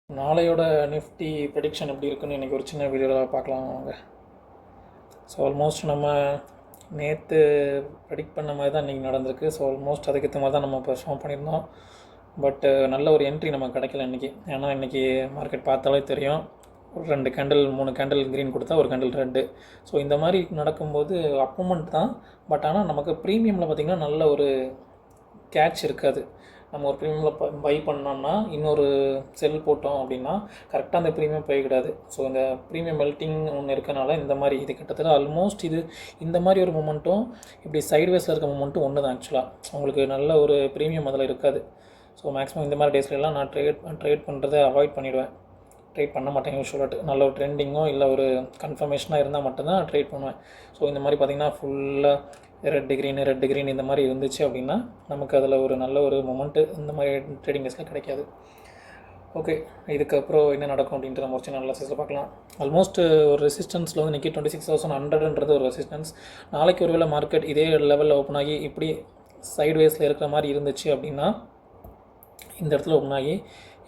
நாளையோட Nifty prediction எப்படி இருக்குன்னு இன்றைக்கி ஒரு சின்ன வீடியோவில் பார்க்கலாம் வாங்க. ஸோ ஆல்மோஸ்ட் நம்ம நேற்று ப்ரெடிக்ட் பண்ண மாதிரி தான் இன்றைக்கி நடந்திருக்கு. ஸோ ஆல்மோஸ்ட் அதுக்கேற்ற மாதிரி தான் நம்ம பெர்ஃபார்ம் பண்ணியிருந்தோம். பட் நல்ல ஒரு என்ட்ரி நமக்கு கிடைக்கல இன்றைக்கி. ஏன்னா இன்றைக்கி மார்க்கெட் பார்த்தாலே தெரியும், ஒரு 2 கேண்டில் 3 கேண்டில் க்ரீன் கொடுத்தா ஒரு கேண்டில் ரெட்டு. ஸோ இந்த மாதிரி நடக்கும்போது அப்பமெண்ட் தான். பட் ஆனால் நமக்கு ப்ரீமியமில் பார்த்திங்கன்னா நல்ல ஒரு கேட்ச் இருக்காது. நம்ம ஒரு ப்ரீமியமில் பை பண்ணோம்னா இன்னொரு செல் போட்டோம் அப்படின்னா கரெக்டாக அந்த ப்ரீமியம் போய்கிடாது. ஸோ இந்த ப்ரீமியம் மெல்ட்டிங் ஒன்று இருக்கனால இந்த மாதிரி இது கிட்டத்தட்ட ஆல்மோஸ்ட் இந்த மாதிரி ஒரு மொமெண்ட்டும் இப்படி சைட்வேஸில் இருக்க மொமெண்ட்டும் ஒன்று தான். ஆக்சுவலாக உங்களுக்கு நல்ல ஒரு ப்ரீமியம் அதில் இருக்காது. ஸோ மேக்ஸிமம் இந்த மாதிரி டேஸ்லலாம் நான் ட்ரேட் பண்ணுறதை அவாய்ட் பண்ணிவிடுவேன். ட்ரேட் பண்ண மாட்டேன் யூஸ்வலாக. நல்ல ஒரு ட்ரெண்டிங்கோ இல்லை ஒரு கன்ஃபர்மேஷனாக இருந்தால் மட்டும்தான் ட்ரேட் பண்ணுவேன். ஸோ இந்த மாதிரி பார்த்திங்கன்னா ஃபுல்லாக ரெட்டு க்ரீன் இந்த மாதிரி இருந்துச்சு அப்படின்னா நமக்கு அதில் ஒரு நல்ல ஒரு மொமெண்ட்டு இந்த மாதிரி ட்ரேடிங் டேஸில் கிடைக்காது. ஓகே, இதுக்கப்புறம் என்ன நடக்கும் அப்படின்ட்டு நம்ம ஒரு சின்ன அனாலிசிஸில் பார்க்கலாம். ஆல்மோஸ்ட் ஒரு ரெசிஸ்டன்ஸில் வந்து இன்றைக்கி 26,100ன்றது ஒரு ரெசிஸ்டன்ஸ். நாளைக்கு ஒருவேளை மார்க்கெட் இதே லெவலில் ஓப்பன் ஆகி இப்படி சைட்வேஸில் இருக்கிற மாதிரி இருந்துச்சு அப்படின்னா, இந்த இடத்துல ஓப்பன் ஆகி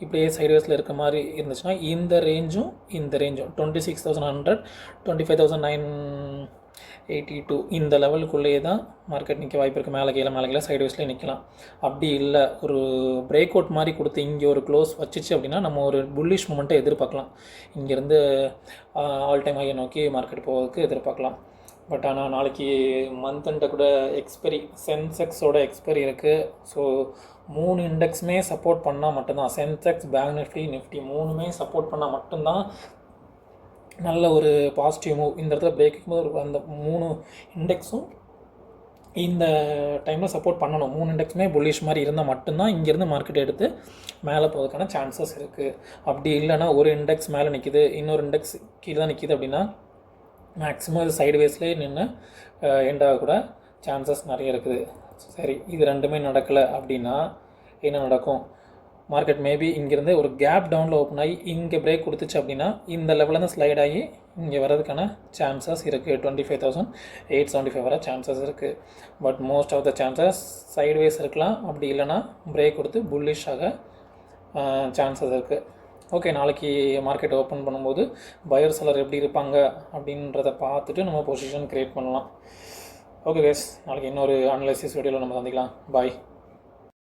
இப்படியே சைட்வேஸில் இருக்க மாதிரி இருந்துச்சுன்னா இந்த ரேஞ்சும் 26,100 25,982 இந்த லெவலுக்குள்ளேயே தான் மார்க்கெட் நிற்க வாய்ப்பு இருக்குது. மேலே கீழே சைட்வேஸ்லேயே நிற்கலாம். அப்படி இல்லை ஒரு பிரேக் அவுட் மாதிரி கொடுத்து இங்கே ஒரு க்ளோஸ் வச்சிச்சு அப்படின்னா நம்ம ஒரு புல்லிஷ் மூமெண்ட்டை எதிர்பார்க்கலாம். இங்கேருந்து ஆல் டைம் ஹையை நோக்கி மார்க்கெட் போகிறதுக்கு எதிர்பார்க்கலாம். பட் ஆனால் நாளைக்கு மந்த்ன்ட்ட கூட எக்ஸ்பெரி சென்செக்ஸோட எக்ஸ்பெரி இருக்குது. ஸோ 3 இண்டெக்ஸுமே சப்போர்ட் பண்ணால் மட்டும்தான், சென்செக்ஸ், பேங்க் நிஃப்டி 3மே சப்போர்ட் பண்ணால் மட்டும்தான் நல்ல ஒரு பாசிட்டிவ் மூவ். இந்த இடத்துல பிரேக்கிங் போது அந்த 3 இண்டெக்ஸும் இந்த டைமில் சப்போர்ட் பண்ணணும். 3 இண்டெக்ஸுமே புல்லிஷ் மாதிரி இருந்தால் மட்டும்தான் இங்கேருந்து மார்க்கெட் எடுத்து மேலே போகிறதுக்கான சான்சஸ் இருக்குது. அப்படி இல்லைனா ஒரு இண்டெக்ஸ் மேலே நிற்கிது, இன்னொரு இண்டெக்ஸ் கீழே தான் நிற்கிது அப்படின்னா மேக்ஸிமம் இது சைட்வேஸ்லேயே நின்று எண்டாக கூட சான்சஸ் நிறைய இருக்குது. சரி, இது ரெண்டுமே நடக்கலை அப்படின்னா என்ன நடக்கும்? மார்க்கெட் மேபி இங்கேருந்து ஒரு கேப் டவுனில் ஓப்பன் ஆகி இங்கே பிரேக் கொடுத்துச்சு அப்படின்னா இந்த லெவலேருந்து ஸ்லைட் ஆகி இங்கே வர்றதுக்கான சான்சஸ் இருக்குது. 25,875 வர சான்சஸ் இருக்குது. But most of the chances sideways இருக்கலாம். அப்படி இல்லைனா பிரேக் கொடுத்து புல்லிஷாக சான்சஸ் இருக்குது. ஓகே, நாளைக்கு மார்க்கெட் ஓப்பன் பண்ணும்போது பையர் செல்லர் எப்படி இருப்பாங்க அப்படின்றத பார்த்துட்டு நம்ம பொசிஷன் க்ரியேட் பண்ணலாம். ஓகே கைஸ், நாளைக்கு இன்னொரு அனலைசிஸ் வீடியோவில் நம்ம சந்திக்கலாம். பாய்.